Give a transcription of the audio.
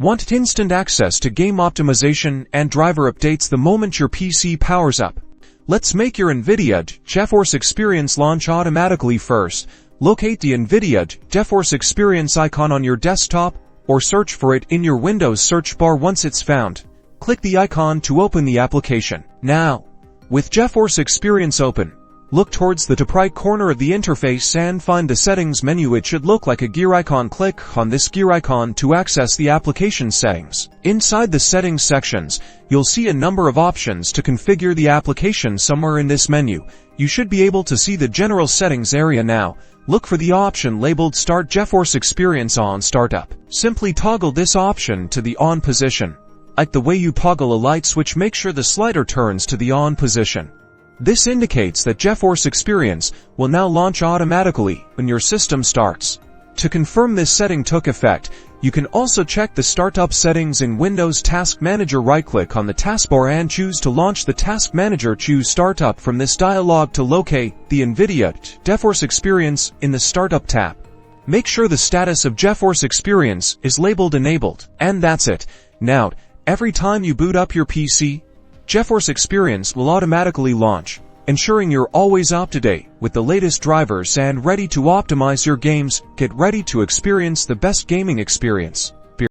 Want instant access to game optimization and driver updates the moment your PC powers up? Let's make your Nvidia GeForce Experience launch automatically. First, locate the Nvidia GeForce Experience icon on your desktop or search for it in your Windows search bar. Once it's found, click the icon to open the application. Now, with GeForce Experience open, look towards the top right corner of the interface and find the settings menu. It should look like a gear icon. Click on this gear icon to access the application settings. Inside the settings sections, you'll see a number of options to configure the application. Somewhere in this menu, you should be able to see the general settings area. Now, look for the option labeled Start GeForce Experience on Startup. Simply toggle this option to the on position. Like the way you toggle a light switch, make sure the slider turns to the on position. This indicates that GeForce Experience will now launch automatically when your system starts. To confirm this setting took effect, you can also check the startup settings in Windows Task Manager. Right-click on the taskbar and choose to launch the Task Manager. Choose Startup from this dialog to locate the Nvidia GeForce Experience in the Startup tab. Make sure the status of GeForce Experience is labeled Enabled. And that's it. Now, every time you boot up your PC, GeForce Experience will automatically launch, ensuring you're always up to date with the latest drivers and ready to optimize your games. Get ready to experience the best gaming experience.